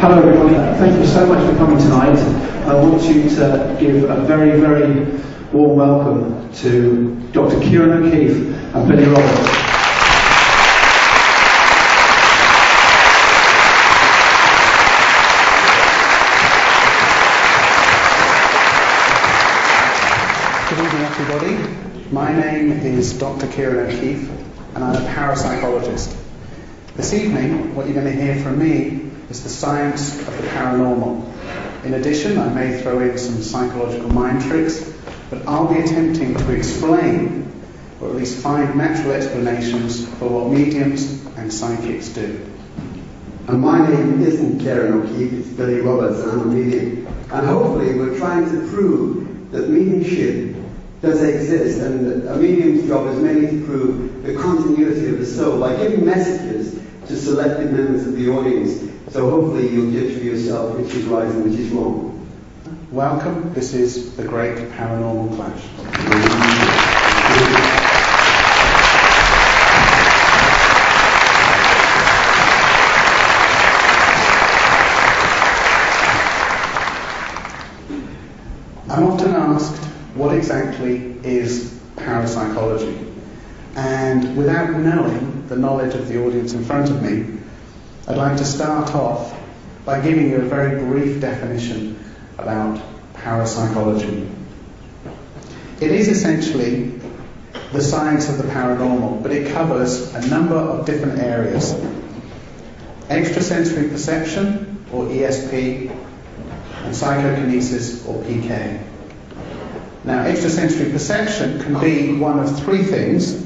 Hello everybody, thank you so much for coming tonight. I want you to give a very, very warm welcome to Dr. Kieran O'Keefe and Billy Roberts. Good evening everybody. My name is Dr. Kieran O'Keefe and I'm a parapsychologist. This evening what you're going to hear from me is the science of the paranormal. In addition, I may throw in some psychological mind tricks, but I'll be attempting to explain, or at least find natural explanations for what mediums and psychics do. And my name isn't Kieran O'Keefe, it's Billy Roberts, and I'm a medium. And hopefully we're trying to prove that mediumship does exist, and a medium's job is mainly to prove the continuity of the soul by giving messages to selected members of the audience. So hopefully you'll judge for yourself which is right and which is wrong. Welcome, this is the Great Paranormal Clash. I'm often asked, what exactly is parapsychology? And without knowing the knowledge of the audience in front of me, I'd like to start off by giving you a very brief definition about parapsychology. It is essentially the science of the paranormal, but it covers a number of different areas. Extrasensory perception, or ESP, and psychokinesis, or PK. Now, extrasensory perception can be one of three things: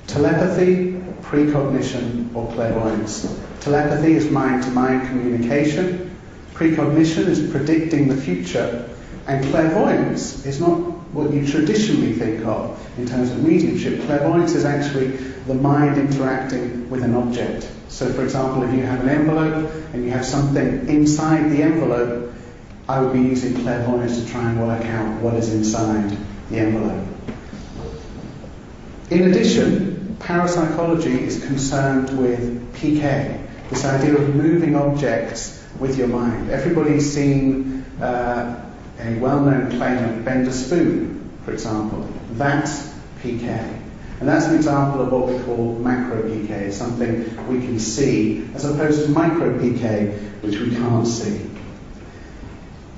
telepathy, precognition, or clairvoyance. Telepathy is mind-to-mind communication, precognition is predicting the future, and clairvoyance is not what you traditionally think of in terms of mediumship. Clairvoyance is actually the mind interacting with an object. So for example, if you have an envelope and you have something inside the envelope, I would be using clairvoyance to try and work out what is inside the envelope. In addition, parapsychology is concerned with PK, this idea of moving objects with your mind. Everybody's seen a well-known claimant bend a spoon, for example. That's PK. And that's an example of what we call macro PK, something we can see, as opposed to micro PK, which we can't see.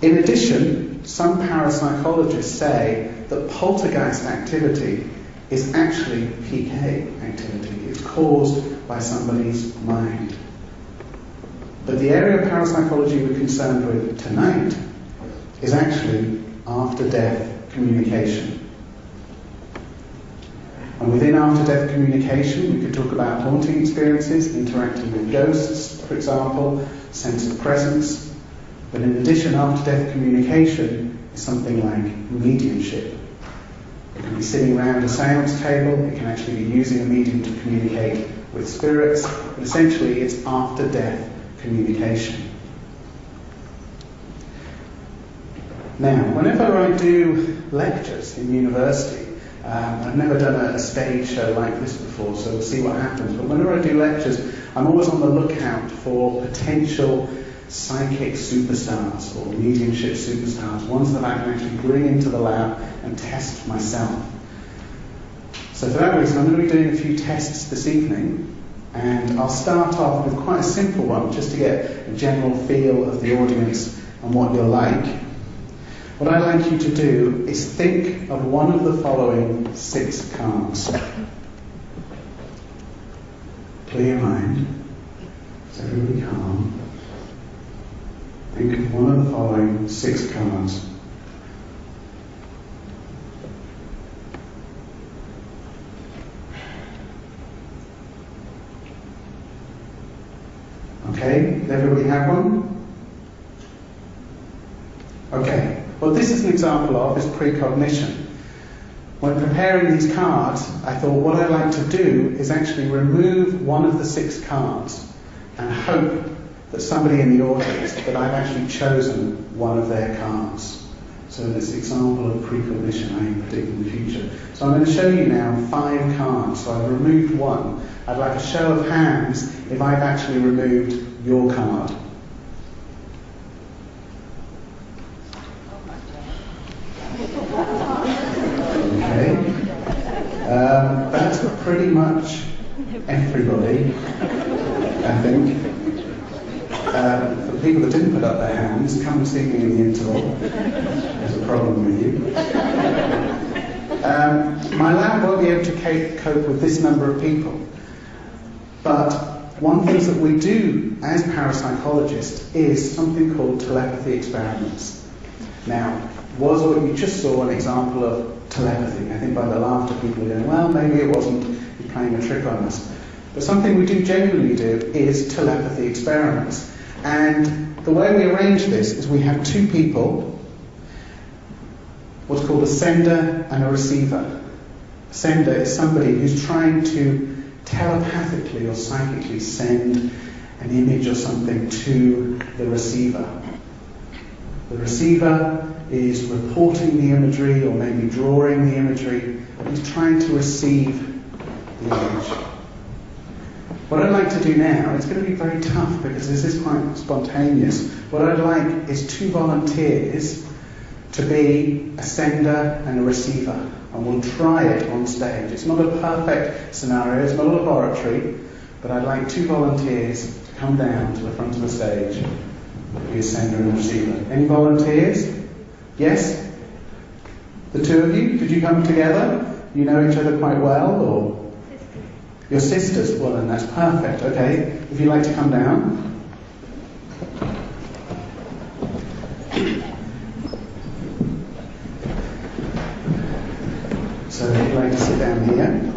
In addition, some parapsychologists say that poltergeist activity is actually PK activity. It's caused by somebody's mind. But the area of parapsychology we're concerned with tonight is actually after-death communication. And within after-death communication, we could talk about haunting experiences, interacting with ghosts, for example, sense of presence. But in addition, after-death communication is something like mediumship. It can be sitting around a seance table, it can actually be using a medium to communicate with spirits, but essentially it's after-death communication. Now, whenever I do lectures in university, I've never done a stage show like this before, so we'll see what happens, but whenever I do lectures, I'm always on the lookout for potential psychic superstars or mediumship superstars, ones that I can actually bring into the lab and test myself. So for that reason, I'm going to be doing a few tests this evening, and I'll start off with quite a simple one, just to get a general feel of the audience and what you're like. What I'd like you to do is think of one of the following 6 cards. Clear your mind. Is everybody calm? Think of one of the following 6 cards. Okay, does everybody have one? Okay, what this is an example of is precognition. When preparing these cards, I thought what I'd like to do is actually remove one of the 6 cards and hope that somebody in the audience, that I've actually chosen one of their cards. So in this example of precognition, I predict the future. So I'm going to show you now 5 cards. So I've removed one. I'd like a show of hands if I've actually removed your card. much everybody, I think. For the people that didn't put up their hands, come and see me in the interval. There's a problem with you. My lab won't be able to cope with this number of people. But one of the things that we do as parapsychologists is something called telepathy experiments. Now, was what you just saw an example of telepathy? I think by the laughter people are going, well, maybe it wasn't, you're playing a trick on us. But something we do genuinely do is telepathy experiments. And the way we arrange this is we have two people, what's called a sender and a receiver. A sender is somebody who's trying to telepathically or psychically send an image or something to the receiver. The receiver is reporting the imagery or maybe drawing the imagery, but he's trying to receive the image. What I'd like to do now, it's going to be very tough because this is quite spontaneous. What I'd like is two volunteers to be a sender and a receiver, and we'll try it on stage. It's not a perfect scenario, it's not a laboratory, but I'd like two volunteers to come down to the front of the stage and be a sender and a receiver. Any volunteers? Yes? The two of you? Did you come together? You know each other quite well, or? Your sisters? Well, then that's perfect. Okay. If you'd like to come down. So if you'd like to sit down here.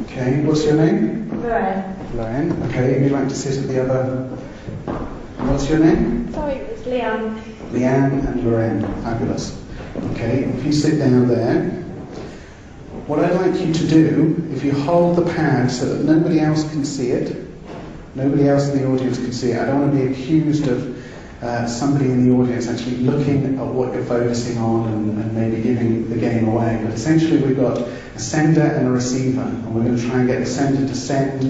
Okay. What's your name? Lorraine. Lorraine. Okay. If you'd like to sit at the other. What's your name? Sorry, it was Leanne. Leanne and Lorraine. Fabulous. Okay. If you sit down there. What I'd like you to do, if you hold the pad so that nobody else can see it, nobody else in the audience can see it. I don't want to be accused of somebody in the audience actually looking at what you're focusing on and maybe giving the game away. But essentially we've got a sender and a receiver, and we're going to try and get the sender to send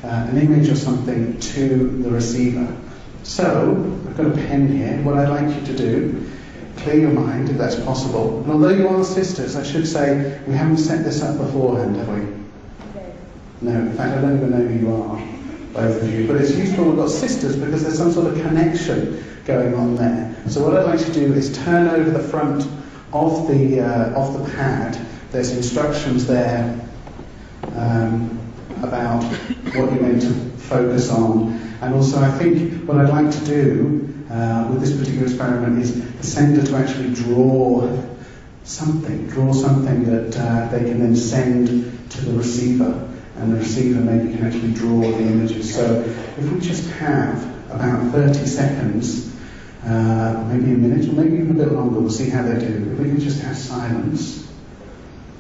an image or something to the receiver. So, I've got a pen here. What I'd like you to do, clear your mind if that's possible. And although you are sisters, I should say we haven't set this up beforehand, have we? No, in fact I don't even know who you are, both of you. But it's useful we've got sisters because there's some sort of connection going on there. So what I'd like to do is turn over the front of the pad. There's instructions there about what you're going to focus on. And also I think what I'd like to do with this particular experiment is the sender to actually draw something that they can then send to the receiver, and the receiver maybe can actually draw the images. So if we just have about 30 seconds, maybe a minute, or maybe even a bit longer, we'll see how they do. If we can just have silence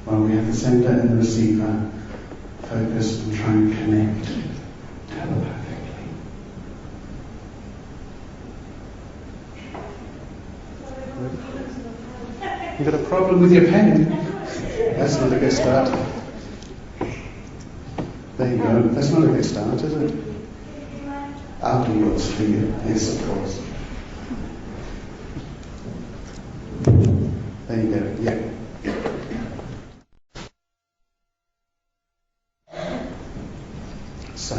while we have the sender and the receiver focused and try and connect telepathically. You've got a problem with your pen? That's not a good start. There you go. That's not a good start, is it? I'll do yours for you. Yes, of course. There you go. Yeah. So,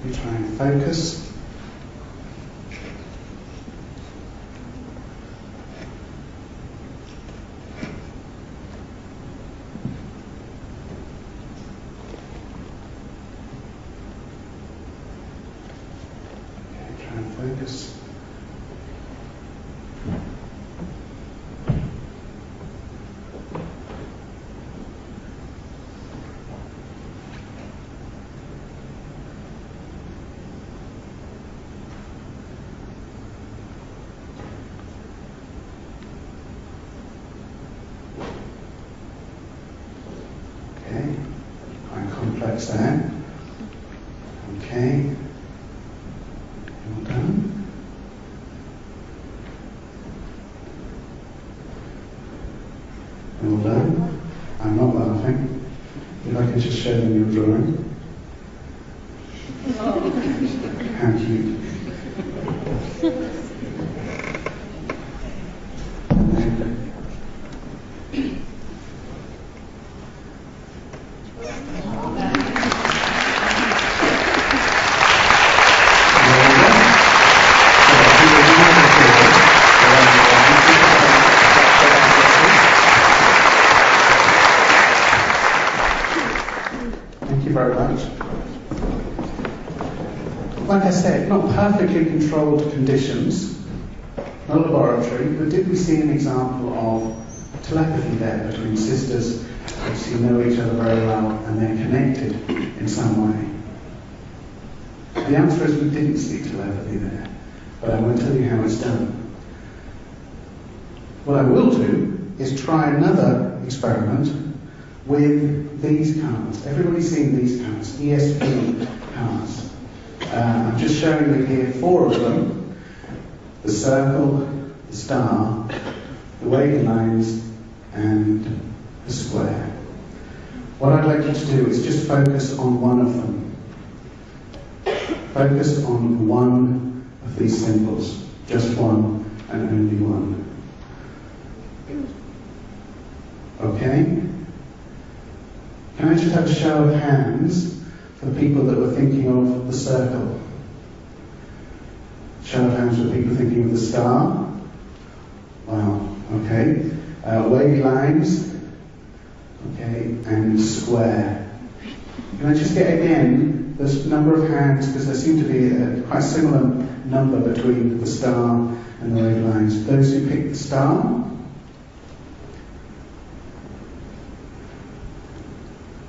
you try and focus. Focus. Okay, quite complex there. Okay. Well done. Well done. I'm not laughing. If I can just show them your drawing. How cute. Thank you very much. Like I said, not perfectly controlled conditions, no laboratory, but did we see an example of telepathy there between sisters who obviously know each other very well and they're connected in some way? The answer is we didn't see telepathy there, but I won't tell you how it's done. What I will do is try another experiment with these cards. Everybody's seen these cards, ESP cards. I'm just showing you here 4 of them: the circle, the star, the wavy lines, and the square. What I'd like you to do is just focus on one of them. Focus on one of these symbols, just one and only one. Okay? Can I just have a show of hands for the people that were thinking of the circle? Show of hands for people thinking of the star. Wow, okay. Wavy lines. Okay, and square. Can I just get again this number of hands, because there seemed to be a quite similar number between the star and the wavy lines. Those who picked the star.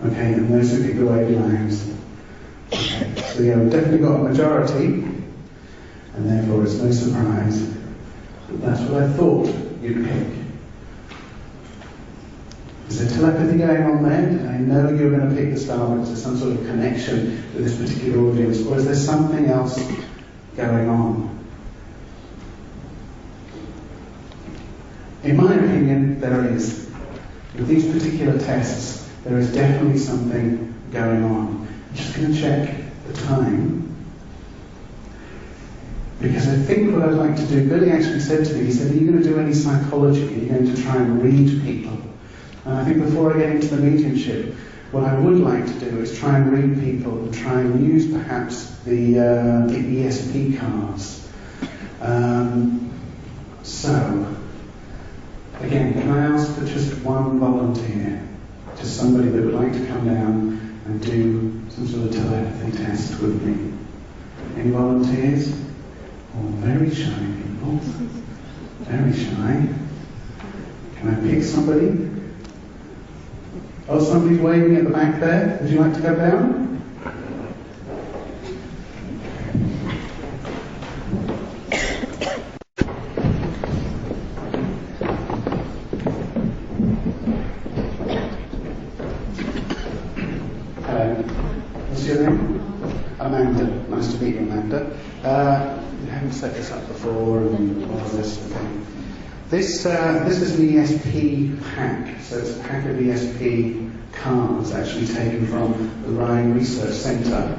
Okay, and those who picked the wavy lines. Okay, so yeah, we've definitely got a majority, and therefore it's no surprise that that's what I thought you'd pick. Is there telepathy going on there? Did I know you were going to pick the star because there's some sort of connection with this particular audience, or is there something else going on? In my opinion, there is. With these particular tests, there is definitely something going on. I'm just going to check the time, because I think what I'd like to do, Billy actually said to me, he said, are you going to do any psychology? Are you going to try and read people? And I think before I get into the mediumship, what I would like to do is try and read people and try and use perhaps the ESP cards. So, again, can I ask for just one volunteer? Just somebody that would like to come down and do some sort of telepathy test with me. Any volunteers? Oh, very shy people. Very shy. Can I pick somebody? Oh, somebody's waving at the back there. Would you like to go down? What's your name? Amanda. Nice to meet you, Amanda. You haven't set this up before and all of this. Okay. This is an ESP pack. So it's a pack of ESP cards actually taken from the Rhine Research Centre.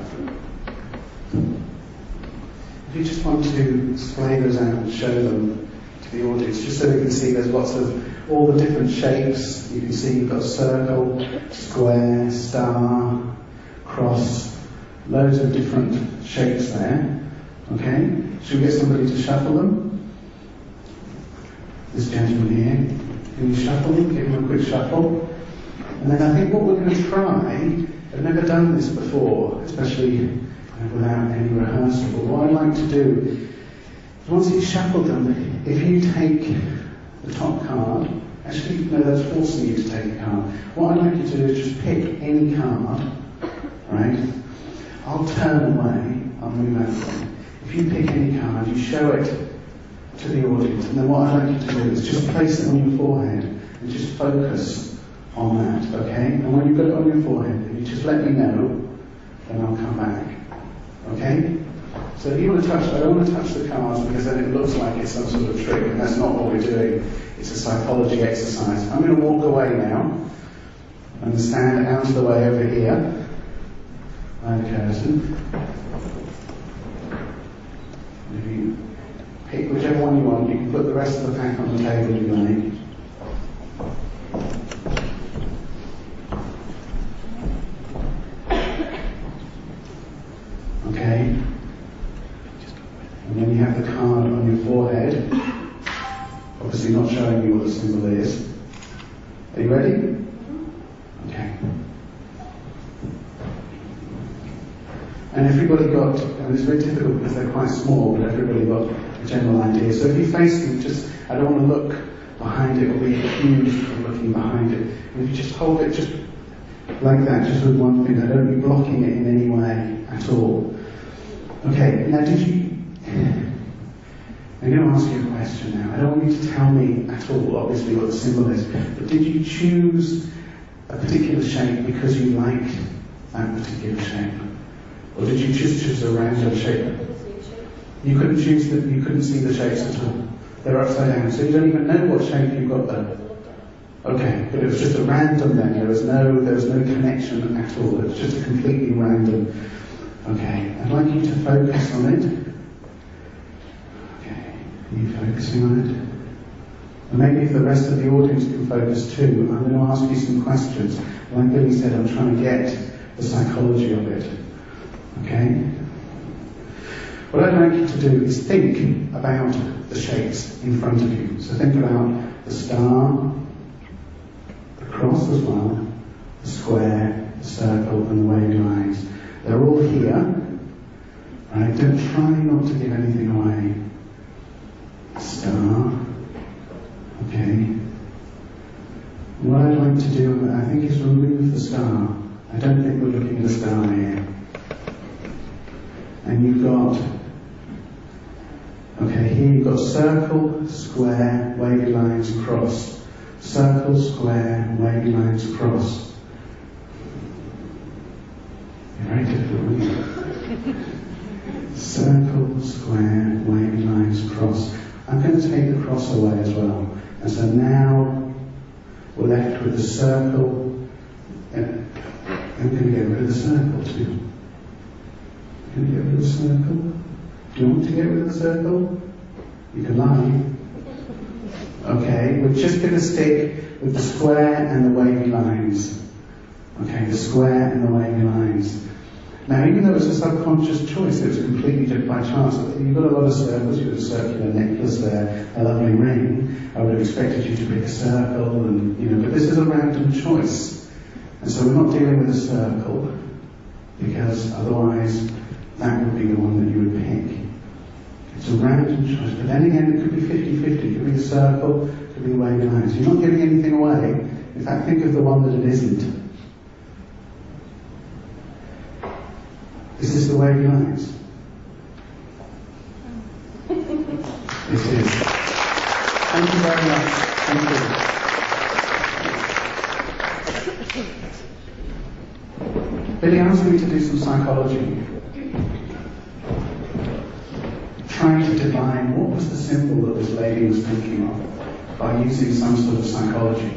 If you just want to display those out and show them to the audience, just so you can see there's lots of all the different shapes. You can see you've got circle, square, star, cross, loads of different shapes there. Okay? Should we get somebody to shuffle them? This gentleman here. Can you shuffle them? Give him a quick shuffle. And then I think what we're going to try, I've never done this before, especially without any rehearsal, but what I'd like to do is once you've shuffled them, if you take the top card, actually, no, that's forcing you to take a card. What I'd like you to do is just pick any card, right? I'll turn away, I'll move out of the way. If you pick any card, you show it to the audience, and then what I'd like you to do is just place it on your forehead and just focus on that, okay? And when you've got it on your forehead, if you just let me know, then I'll come back, okay? So if you want to touch, I don't want to touch the cards because then it looks like it's some sort of trick, and that's not what we're doing. It's a psychology exercise. I'm going to walk away now and stand out of the way over here. Behind the curtain. If you pick whichever one you want, you can put the rest of the pack on the table if you like. the card on your forehead. Obviously not showing you what the symbol is. Are you ready? Okay. And everybody got, and it's very difficult because they're quite small, but everybody got a general idea. So if you face them, just, I don't want to look behind it, or be accused of looking behind it. And if you just hold it just like that, just with one finger, don't be blocking it in any way at all. Okay, now did you, I'm going to ask you a question now. I don't want you to tell me at all, obviously, what the symbol is, but did you choose a particular shape because you liked that particular shape? Or did you just choose a random shape? You couldn't choose that, you couldn't see the shapes at all. They're upside down, so you don't even know what shape you got there. Okay, but it was just a random then, there was no connection at all, it was just a completely random. Okay, I'd like you to focus on it. Okay, are you focusing on it? And maybe if the rest of the audience can focus too, I'm going to ask you some questions. Like Billy said, I'm trying to get the psychology of it. Okay? What I'd like you to do is think about the shapes in front of you. So think about the star, the cross as well, the square, the circle, and the wavy lines. They're all here. Right? Don't try not to give anything away. Star. Okay. What I'd like to do, I think, is remove the star. I don't think we're looking at a star here. And you've got, okay, here you've got circle, square, wavy lines, cross. Circle, square, wavy lines, cross. Very difficult. Circle, square, wavy lines, cross. I'm going to take the cross away as well. And so now we're left with the circle. And I'm going to get rid of the circle too. Can you get rid of the circle? Do you want to get rid of the circle? You can lie. Okay, we're just going to stick with the square and the wavy lines. Okay, the square and the wavy lines. Now, even though it was a subconscious choice, it was completely just by chance. You've got a lot of circles, you've got a circular necklace there, a lovely ring. I would have expected you to pick a circle, and but this is a random choice. And so we're not dealing with a circle, because otherwise that would be the one that you would pick. It's a random choice, but then again it could be 50-50, it could be a circle, it could be wavy lines. You're not giving anything away. In fact, think of the one that it isn't. Is this the wavy lines? This is. Thank you very much. Thank you. Billy asked me to do some psychology. Trying to divine what was the symbol that this lady was thinking of by using some sort of psychology.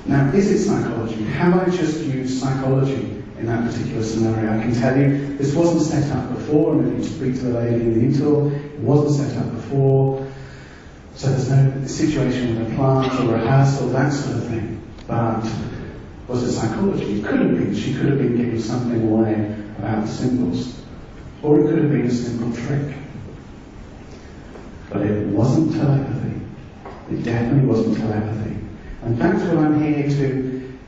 Now, is it psychology? Have I just used psychology in that particular scenario? I can tell you, this wasn't set up before, and if you speak to the lady in the interval, it wasn't set up before, so there's no situation with a plant or rehearsal, that sort of thing. But was it psychology? It could have been. She could have been giving something away about the symbols. Or it could have been a simple trick. But it wasn't telepathy. It definitely wasn't telepathy. And that's what I'm here to,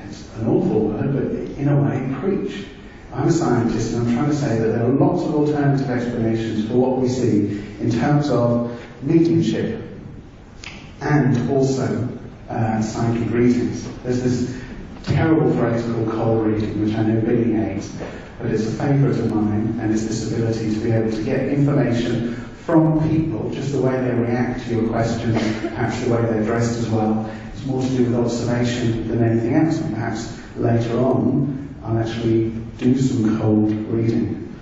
it's an awful word, but in a way, preach. I'm a scientist, and I'm trying to say that there are lots of alternative explanations for what we see in terms of mediumship and also psychic readings. There's this terrible phrase called cold reading, which I know Billy hates, but it's a favourite of mine, and it's this ability to be able to get information from people, just the way they react to your questions, perhaps the way they're dressed as well. It's more to do with observation than anything else, and perhaps later on I'll actually do some cold reading.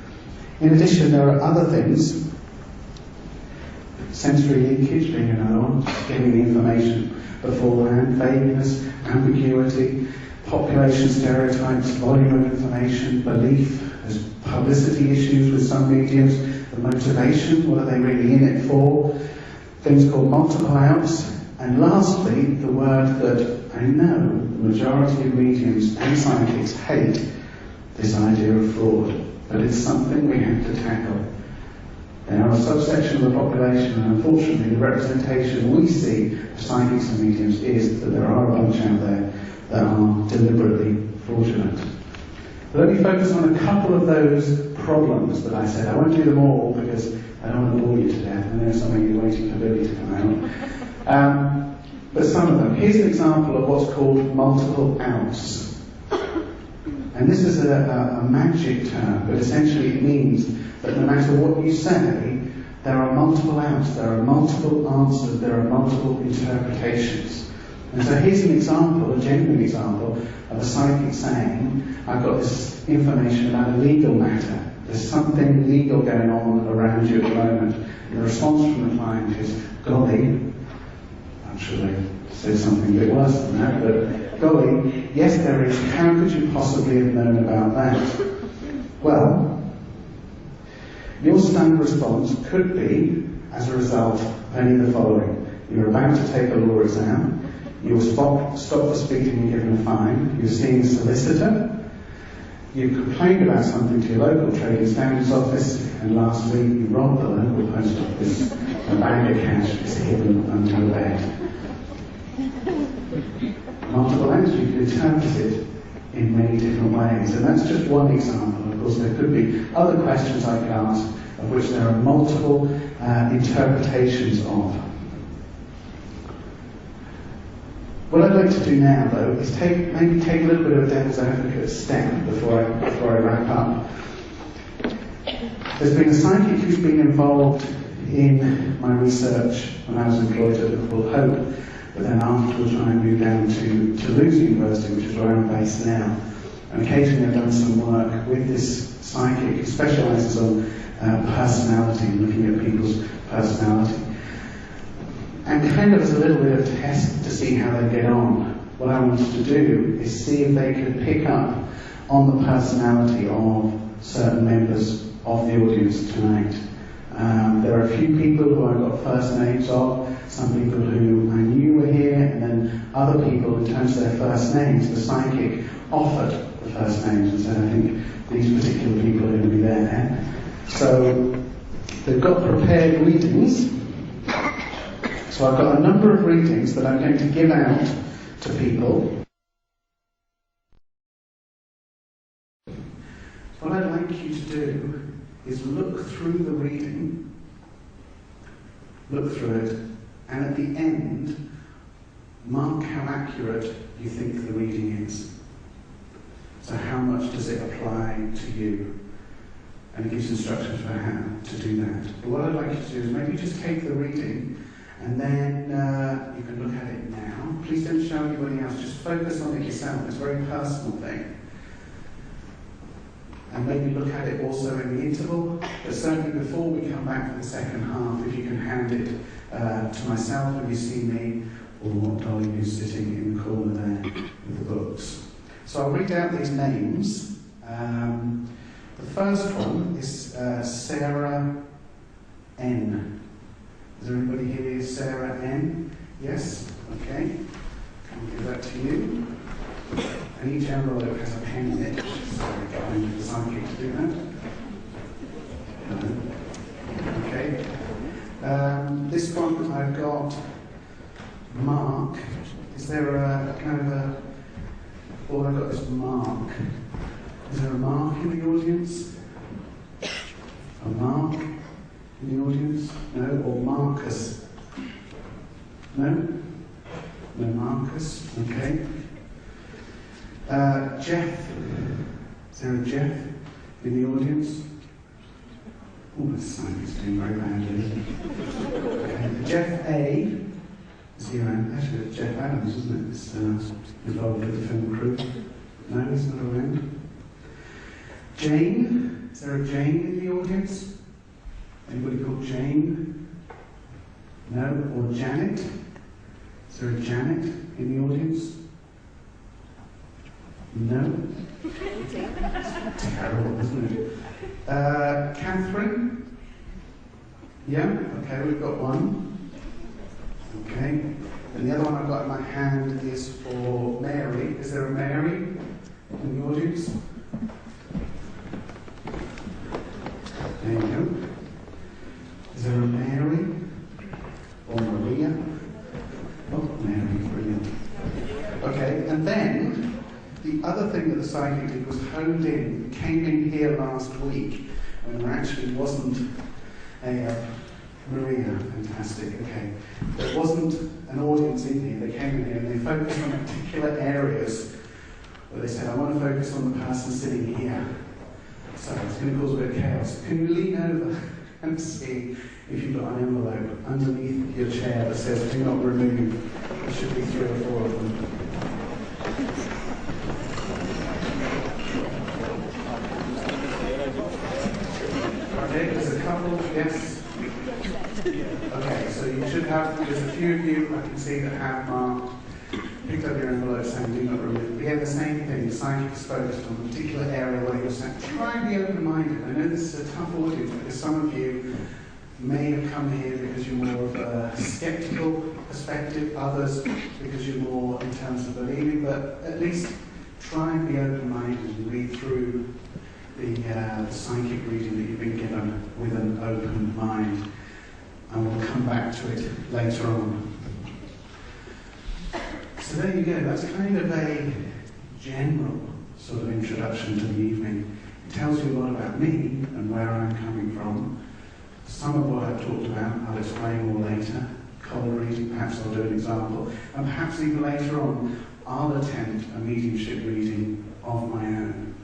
In addition, there are other things. Sensory linkage being another one, getting the information beforehand, vagueness, ambiguity, population stereotypes, volume of information, belief, there's publicity issues with some mediums, the motivation, what are they really in it for, things called multiple outs, and lastly, the word that I know the majority of mediums and psychics hate, this idea of fraud, but it's something we have to tackle. They are a subsection of the population, and unfortunately the representation we see of psychics and mediums is that there are a bunch out there that are deliberately fraudulent. But let me focus on a couple of those problems that I said. I won't do them all because I don't want to bore you to death. I know some of you are waiting for Billy to come out. But some of them. Here's an example of what's called multiple outs. And this is a magic term, but essentially it means that no matter what you say, there are multiple outs, there are multiple answers, there are multiple interpretations. And so here's an example, a genuine example, of a psychic saying, I've got this information about a legal matter. There's something legal going on around you at the moment. And the response from the client is, golly, I'm sure they said something a bit worse than that, but golly, yes there is. How could you possibly have known about that? Well, your stunned response could be as a result of any of the following. You're about to take a law exam, you were stopped for speeding and given a fine, you're seeing a solicitor, you've complained about something to your local trading standards office, and lastly, you robbed the local post office. A bag of cash is hidden under the bed. Multiple outs, you can interpret it in many different ways, and that's just one example. Of course, there could be other questions I could ask, of which there are multiple interpretations of. What I'd like to do now, though, is maybe take a little bit of a devil's advocate step before I wrap up. There's been a psychic who's been involved in my research when I was employed at Liverpool Hope, but then afterwards when I moved down to Toulouse University, which is where I'm based now. And occasionally I've done some work with this psychic who specialises on personality, looking at people's personality. And kind of as a little bit of a test to see how they get on, what I wanted to do is see if they could pick up on the personality of certain members of the audience tonight. There are a few people who I got first names of, some people who I knew were here, and then other people, in terms of their first names, the psychic offered the first names and said, I think these particular people are going to be there. So they've got prepared readings. So I've got a number of readings that I'm going to give out to people. What I'd like you to do is look through the reading, look through it, and at the end, mark how accurate you think the reading is. So how much does it apply to you? And it gives instructions for how to do that. But what I'd like you to do is maybe just take the reading, and then you can look at it now. Please don't show anybody else, just focus on it yourself. It's a very personal thing. And maybe look at it also in the interval, but certainly before we come back for the second half, if you can hand it to myself when you see me, or Dolly who's sitting in the corner there with the books. So I'll read out these names. The first one is Sarah N. Is there anybody here who is Sarah N? Yes? Okay. I'll give that to you. And each envelope has a pen in it, so I get the psychic to do that. Okay. This one I've got Mark. Is there a kind of a... All I've got is Mark. Is there a Mark in the audience? A Mark in the audience? No? Or Marcus? No? No Marcus? Okay. Jeff. Is there a Jeff in the audience? Oh, this sign is doing very badly. Okay. Jeff A. Is he around? Actually, it's Jeff Adams, isn't it? This involved with the film crew. No, he's not around. Jane. Is there a Jane in the audience? Anybody called Jane? No? Or Janet? Is there a Janet in the audience? No? It's terrible, isn't it? Catherine? Yeah? Okay, we've got one. Okay. And the other one I've got in my hand is for Mary. Is there a Mary in the audience? There you go. that the psychic did was honed in, came in here last week, when there actually wasn't a Maria, fantastic, okay. There wasn't an audience in here, they came in here and they focused on particular areas where they said, I want to focus on the person sitting here. So it's going to cause a bit of chaos. Can you lean over and see if you've got an envelope underneath your chair that says, do not remove? There should be 3 or 4 of them. Okay, there's a couple, yes. Okay, so you should have, there's a few of you I can see that have marked, picked up your envelope saying do not remove. Again, the same thing, the psychic is focused on a particular area where you're saying, try and be open-minded. I know this is a tough audience because some of you may have come here because you're more of a skeptical perspective, others because you're more in terms of believing, but at least try and be open-minded and read through the psychic reading that you've been given with an open mind. And we'll come back to it later on. So there you go, that's kind of a general sort of introduction to the evening. It tells you a lot about me and where I'm coming from. Some of what I've talked about I'll explain more later. Cold reading, perhaps I'll do an example. And perhaps even later on, I'll attempt a mediumship reading of my own.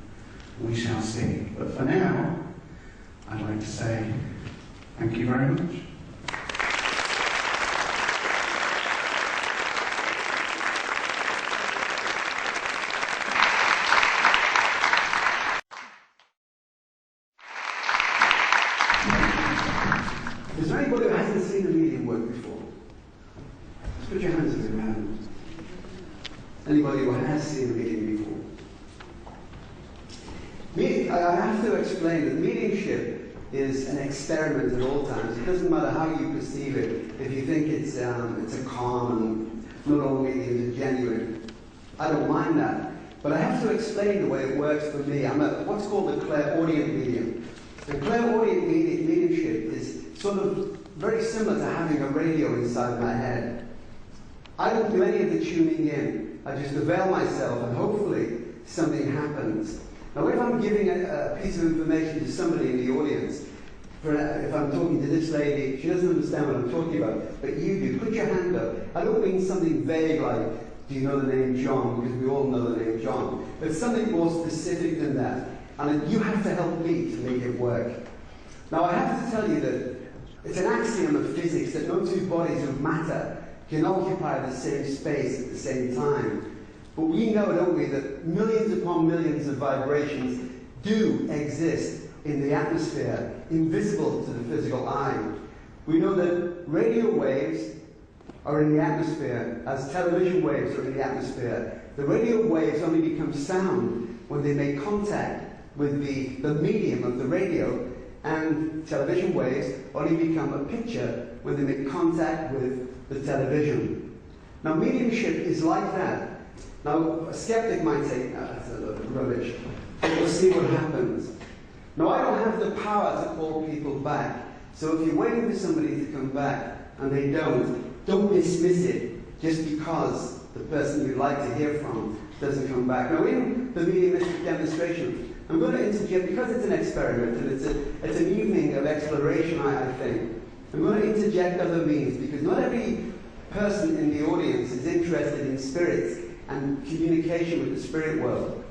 We shall see. But for now, I'd like to say thank you very much. Is there anybody who hasn't seen a medium work before? Just put your hands up if you haven't. Anybody who has seen a medium before? I have to explain that mediumship is an experiment at all times. It doesn't matter how you perceive it. If you think it's a con and not all mediums are genuine, I don't mind that. But I have to explain the way it works for me. I'm what's called a clairaudient medium. The clairaudient mediumship is sort of very similar to having a radio inside my head. I don't do any of the tuning in. I just avail myself and hopefully something happens. Now if I'm giving a piece of information to somebody in the audience, if I'm talking to this lady, she doesn't understand what I'm talking about, but you do, put your hand up. I don't mean something vague like, do you know the name John? Because we all know the name John. But something more specific than that. And you have to help me to make it work. Now I have to tell you that it's an axiom of physics that no two bodies of matter can occupy the same space at the same time. But we know, don't we, that millions upon millions of vibrations do exist in the atmosphere, invisible to the physical eye. We know that radio waves are in the atmosphere as television waves are in the atmosphere. The radio waves only become sound when they make contact with the medium of the radio, and television waves only become a picture when they make contact with the television. Now mediumship is like that. Now a skeptic might say, no, that's a load of rubbish. We'll see what happens. Now I don't have the power to call people back. So if you're waiting for somebody to come back and they don't dismiss it just because the person you'd like to hear from doesn't come back. Now in the mediumistic demonstration, I'm going to interject, because it's an experiment and it's an evening of exploration, I think. I'm going to interject other means, because not every person in the audience is interested in spirits and communication with the spirit world.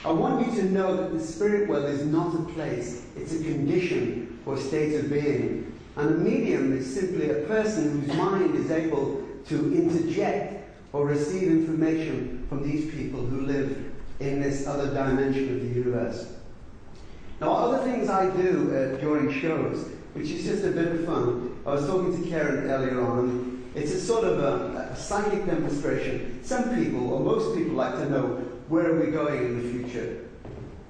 I want you to know that the spirit world is not a place, it's a condition or state of being. And a medium is simply a person whose mind is able to interject or receive information from these people who live in this other dimension of the universe. Now, other things I do during shows, which is just a bit of fun. I was talking to Karen earlier on. It's a sort of a psychic demonstration. Some people, or most people, like to know, where are we going in the future?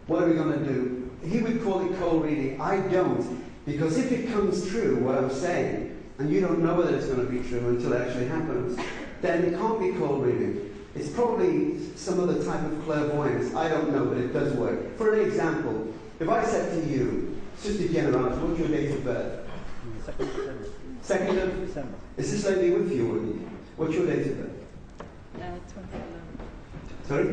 What are we going to do? He would call it cold reading. I don't, because if it comes true, what I'm saying, and you don't know whether it's going to be true until it actually happens, then it can't be cold reading. It's probably some other type of clairvoyance. I don't know, but it does work. For an example, if I said to you, it's just a generality, what's your date of birth? 2nd of December. 2nd of December. Is this lady with you, or you? What's your date of birth? 2011. Sorry?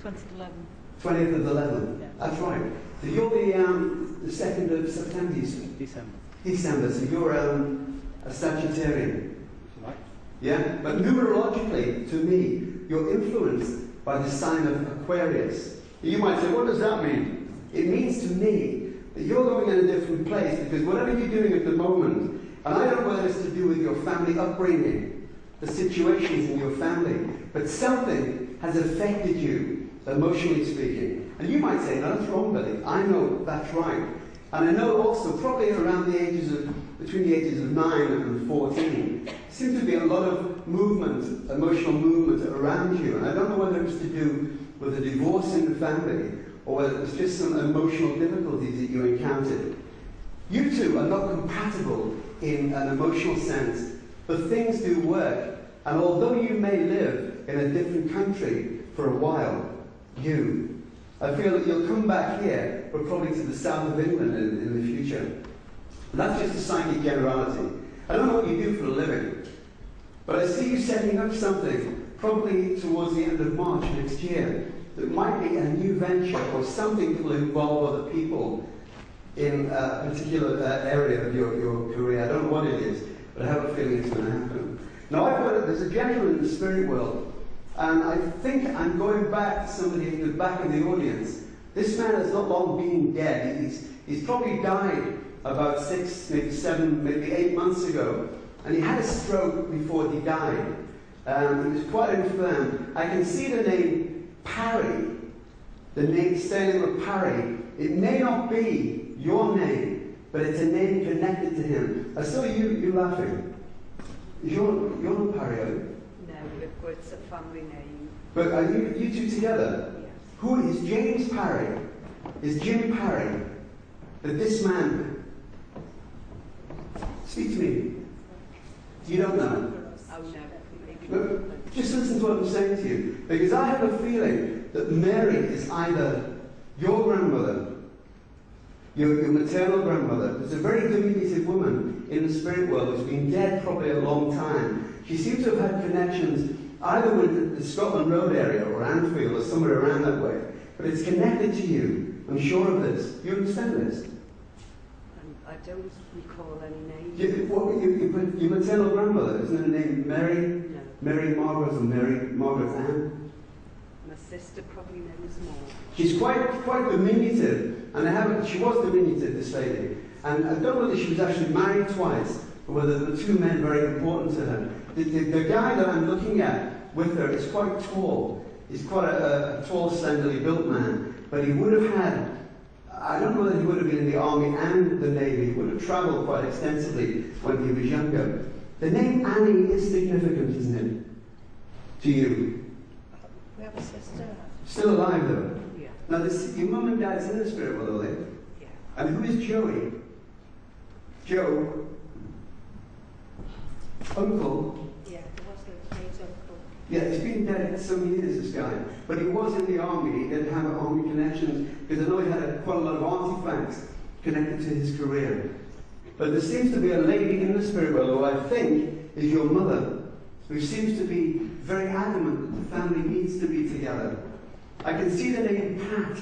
2011. 20th of the 11th. Yeah. That's right. So you're the 2nd of September, you said? December. December, so you're a Sagittarian. Right. Yeah? But numerologically, to me, you're influenced by the sign of Aquarius. You might say, what does that mean? It means to me that you're going in a different place, because whatever you're doing at the moment, and I don't know whether it's to do with your family upbringing, the situations in your family, but something has affected you, emotionally speaking. And you might say, no, that's wrong, Billy. I know that's right. And I know also, probably around the ages of, between the ages of 9 and 14, there seems to be a lot of movement, emotional movement around you. And I don't know whether it's to do with a divorce in the family, or whether it was just some emotional difficulties that you encountered. You two are not compatible in an emotional sense, but things do work. And although you may live in a different country for a while, I feel that you'll come back here, but probably to the south of England in the future. And that's just a psychic generality. I don't know what you do for a living, but I see you setting up something, probably towards the end of March next year, that might be a new venture or something that will involve other people in a particular area of your career. I don't know what it is, but I have a feeling it's going to happen. Now, I've heard there's a gentleman in the spirit world, and I think I'm going back to somebody in the back of the audience. This man has not long been dead. He's probably died about 6, maybe 7, maybe 8 months ago, and he had a stroke before he died. He was quite infirm. I can see the name Parry, the surname of Parry. It may not be your name, but it's a name connected to him. I saw you laughing. You're not Parry, are you? No, it's a family name. But are you two together? Yes. Who is James Parry? Is Jim Parry? That this man... Speak to me. You don't know? Oh, no. No, just listen to what I'm saying to you. Because I have a feeling that Mary is either your grandmother, your maternal grandmother. There's a very diminutive woman in the spirit world who's been dead probably a long time. She seems to have had connections either with the Scotland Road area or Anfield or somewhere around that way. But it's connected to you. I'm sure of this. You understand this? I don't recall any names. Your maternal grandmother, isn't her name Mary? No. Mary Margaret or Mary Margaret Ann? My sister probably knows more. She's quite diminutive, and she was diminutive, this lady. And I don't know whether she was actually married twice, or whether there were two men very important to her. The guy that I'm looking at with her is quite tall. He's quite a tall, slenderly built man, but he would have had, I don't know whether he would have been in the army and the navy. He would have travelled quite extensively when he was younger. The name Annie is significant, isn't it? To you? We have a sister. Still alive, though? Yeah. Now, your mum and dad's in the spirit world, are they? Yeah. And who is Joey? Joe? Uncle? Yeah, there was a great uncle. Yeah, he's been dead some years, this guy. But he was in the army. He didn't have army connections, because I know he had quite a lot of artifacts connected to his career. But there seems to be a lady in the spirit world who I think is your mother, who seems to be very adamant that the family needs to be together. I can see the name Pat.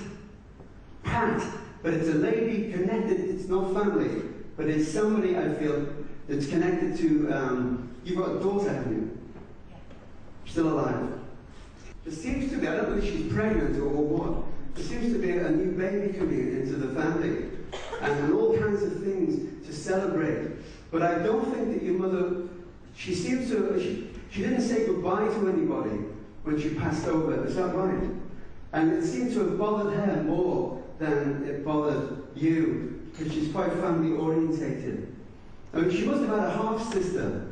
Pat. But it's a lady connected, it's not family, but it's somebody I feel that's connected to, you've got a daughter, haven't you? Yeah. Still alive. There seems to be, I don't know if she's pregnant or what, there seems to be a new baby coming into the family, and all kinds of things to celebrate. But I don't think that your mother, she seems to, she didn't say goodbye to anybody when she passed over, is that right? And it seems to have bothered her more than it bothered you, because she's quite family orientated. I mean, she must have had a half-sister,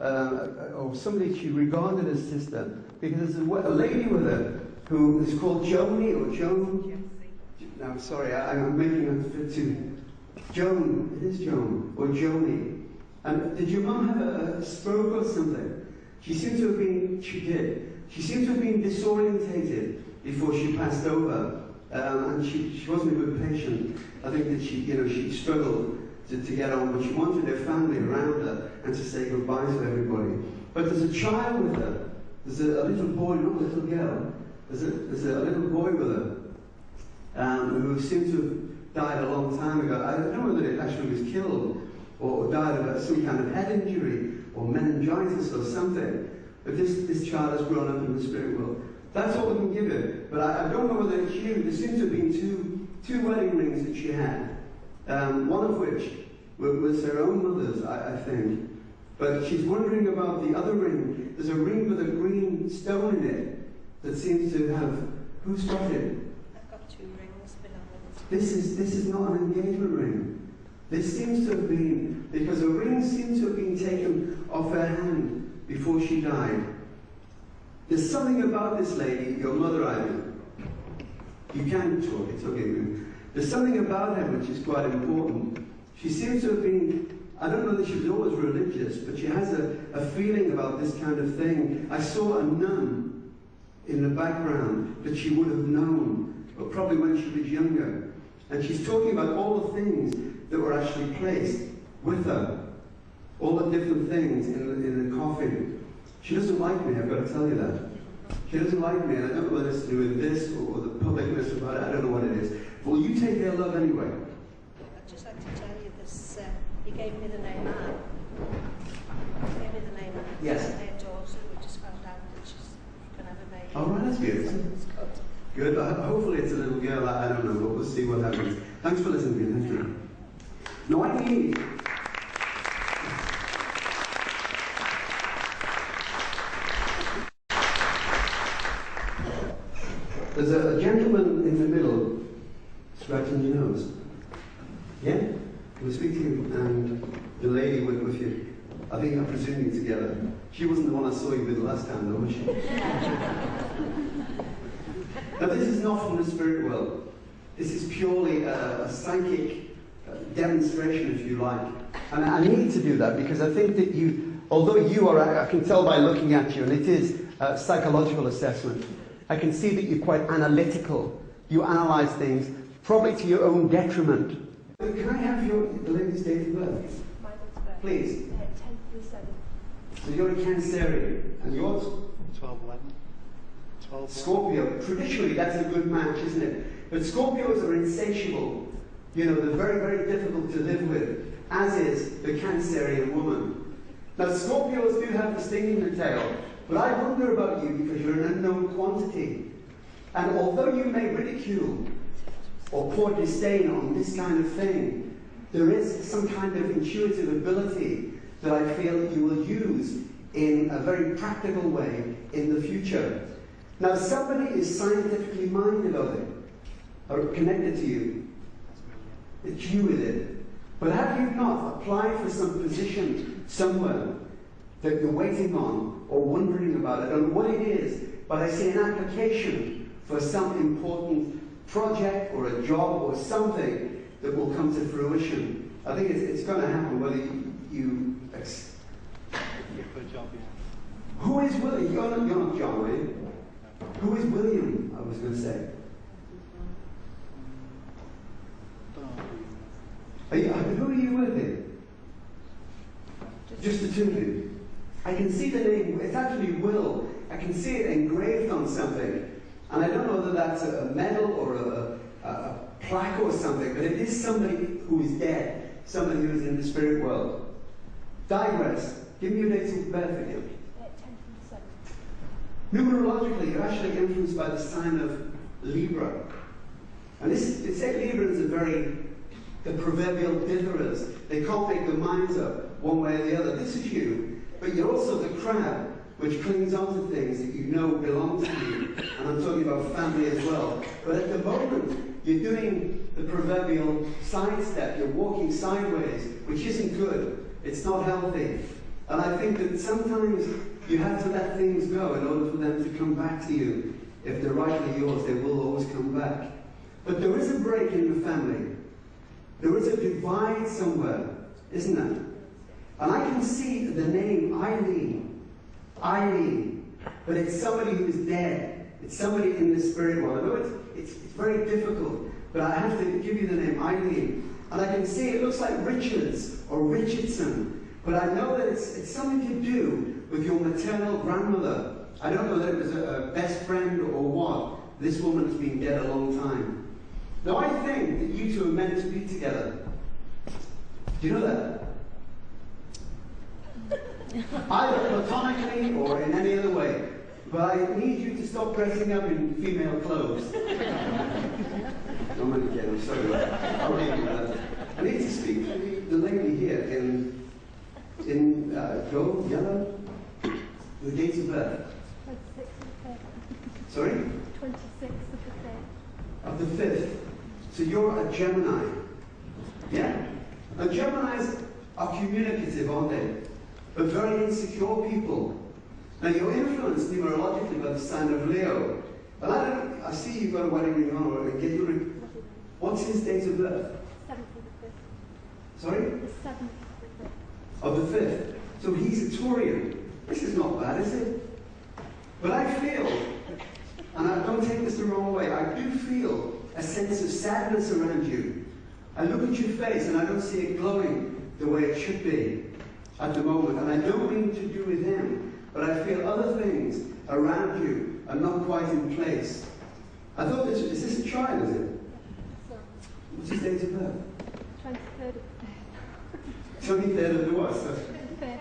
or somebody she regarded as sister, because there's a lady with her who is called Joni, or Joan. No, I'm sorry, I'm making it fit too. Joan, it is Joan, or Joni. And did your mum have a stroke or something? She seems to have been, she did. She seems to have been disorientated before she passed over. And she wasn't a good patient. I think that she struggled to get on, but she wanted her family around her and to say goodbye to everybody. But there's a child with her. There's a little boy, not a little girl. There's a little boy with her. man who seemed to have died a long time ago. I don't know whether it actually was killed or died of some kind of head injury or meningitis or something. But this child has grown up in the spirit world. That's all we can give it. But I don't know whether it's you. There seems to have been two wedding rings that she had. One of which was her own mother's, I think. But she's wondering about the other ring. There's a ring with a green stone in it that seems to have... Who's got it? I've got 2 rings, beloved. This is not an engagement ring. This seems to have been... Because a ring seems to have been taken off her hand before she died. There's something about this lady, your mother, I mean. You can talk, it's okay. There's something about her which is quite important. She seems to have been... I don't know that she was always religious, but she has a feeling about this kind of thing. I saw a nun in the background that she would have known, but probably when she was younger. And she's talking about all the things that were actually placed with her. All the different things in the coffin. She doesn't like me, I've got to tell you that. She doesn't like me, and I don't know whether it's to do with this or the publicness about it, I don't know what it is. Well, you take their love anyway. I'd just like to tell you this, you gave me the name Anne. You gave me the name Anne. Yes. I had a daughter, we just found out that she's going to have a baby. Oh, right, that's beautiful. It's good. Good. Hopefully it's a little girl. I don't know, but we'll see what happens. Thanks for listening to me. Thank you. Now, I need... There's a gentleman in the middle scratching your nose. Yeah? We'll speak to you, and the lady with you. I think I'm presuming together. She wasn't the one I saw you with last time, though, was she? Now, this is not from the spirit world. This is purely a psychic demonstration, if you like. And I need to do that because I think that you, although you are, I can tell by looking at you, and it is a psychological assessment, I can see that you're quite analytical. You analyze things, probably to your own detriment. Can I have the lady's date of birth? My date of birth. Please. 10th of the 7th. So you're a Cancerian. And yours? 12-11. 12-11. Scorpio. Traditionally, that's a good match, isn't it? But Scorpios are insatiable. You know, they're very, very difficult to live with, as is the Cancerian woman. Now, Scorpios do have the sting in the tail, but I wonder about you because you're an unknown quantity. And although you may ridicule or pour disdain on this kind of thing, there is some kind of intuitive ability that I feel that you will use in a very practical way in the future. Now, somebody is scientifically minded of it, or connected to you. It's you with it. But have you not applied for some position somewhere that you're waiting on or wondering about? I don't know what it is, but I see an application for some important project or a job or something that will come to fruition. I think it's going to happen whether you Good job, yeah. Who is William? You're not John, are you? Who is William, I was going to say? Who are you with here? Just the two of you. I can see the name, it's actually Will. I can see it engraved on something. And I don't know whether that's a medal or a plaque or something, but it is somebody who is dead, somebody who is in the spirit world. Digress. Give me your date of birth again. 10th of the 7th. Numerologically, you're actually influenced by the sign of Libra. And they say Librans are the proverbial ditherers. They can't make their minds up one way or the other. This is you. But you're also the crab, which clings on to things that you know belong to you. And I'm talking about family as well. But at the moment, you're doing the proverbial sidestep. You're walking sideways, which isn't good. It's not healthy. And I think that sometimes you have to let things go in order for them to come back to you. If they're rightly yours, they will always come back. But there is a break in your family. There is a divide somewhere, isn't there? And I can see the name Eileen. Eileen. But it's somebody who is dead. It's somebody in the spirit world. I know it's very difficult, but I have to give you the name Eileen. And I can see it looks like Richards or Richardson. But I know that it's something to do with your maternal grandmother. I don't know that it was a best friend or what. This woman has been dead a long time. Now I think that you two are meant to be together. Do you know that? Either platonically or in any other way. But I need you to stop dressing up in female clothes. I'm only kidding, I'm sorry. I'll leave you with that. I need to speak to the lady here in gold, yellow, the date of birth. 26th of the 5th. Sorry? 26th of the 5th. Of the 5th. So you're a Gemini. Yeah? And Geminis are communicative, aren't they? But very insecure people. Now you're influenced numerologically by the sign of Leo. And I see you've got a wedding ring on or a engagement ring. What's his date of birth? 7th of the 5th. Sorry? The 7th of the 5th. Of the 5th. So he's a Taurian. This is not bad, is it? But I feel, and I don't take this the wrong way, I do feel a sense of sadness around you. I look at your face and I don't see it glowing the way it should be at the moment. And I don't mean to do with him, but I feel other things around you are not quite in place. I thought is this a child, is it? So, What's his date of birth? 23rd of the 5th. 23rd of the what? The 5th.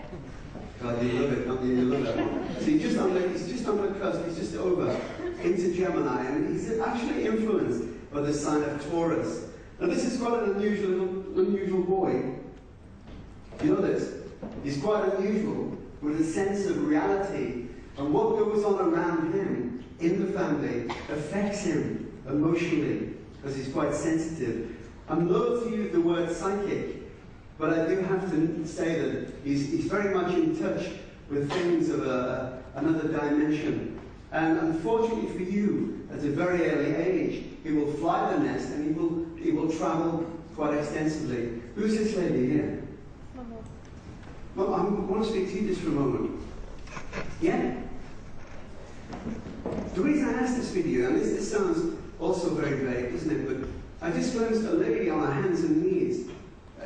God, you love it, don't you? You love that one. So he's just on the cusp, he's just over into Gemini, and he's actually influenced by the sign of Taurus. Now this is quite an unusual boy. You know this? He's quite unusual, with a sense of reality, and what goes on around him in the family affects him emotionally, because he's quite sensitive. I'm loath to use the word psychic, but I do have to say that he's very much in touch with things of another dimension. And unfortunately for you, at a very early age, he will fly the nest and he will travel quite extensively. Who's this lady here? My mum. Well, I want to speak to you just for a moment. Yeah? The reason I asked this video, and this sounds also very vague, doesn't it? But I just glimpsed a lady on her hands and knees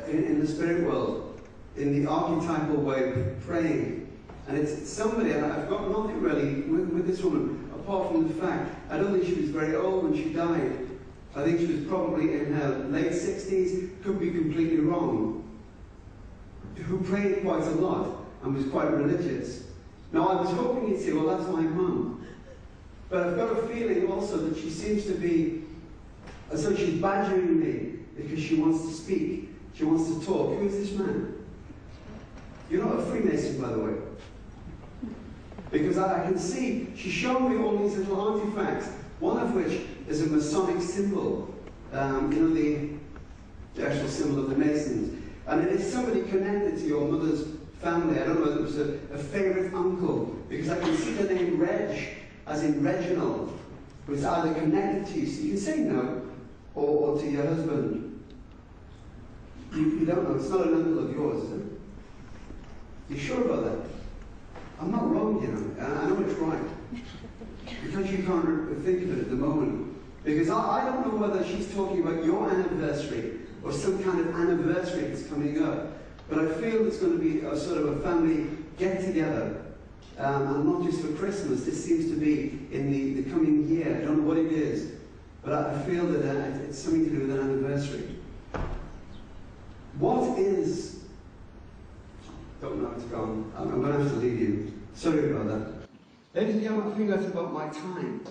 in the spirit world, in the archetypal way, praying. And it's somebody, and I've got nothing really with this woman, apart from the fact, I don't think she was very old when she died. I think she was probably in her late 60s, could be completely wrong, who prayed quite a lot and was quite religious. Now I was hoping you'd say, well, that's my mum. But I've got a feeling also that she seems to be, as though she's badgering me because she wants to speak, she wants to talk. Who is this man? You're not a Freemason, by the way. Because I can see, she's shown me all these little artifacts, one of which is a Masonic symbol, you know, the actual symbol of the Masons. And it is somebody connected to your mother's family. I don't know if it was a favourite uncle, because I can see the name Reg, as in Reginald, who is either connected to you, so you can say no, or to your husband. You don't know, it's not an uncle of yours, is it? You sure about that? I'm not wrong, you know, and I know it's right. Because you can't think of it at the moment. Because I don't know whether she's talking about your anniversary or some kind of anniversary that's coming up. But I feel it's going to be a sort of a family get-together. And not just for Christmas, this seems to be in the coming year. I don't know what it is. But I feel that it's something to do with an anniversary. What is... Don't know, it's gone. I'm going to have to leave you. Sorry about that. Ladies and gentlemen, I think that's about my time.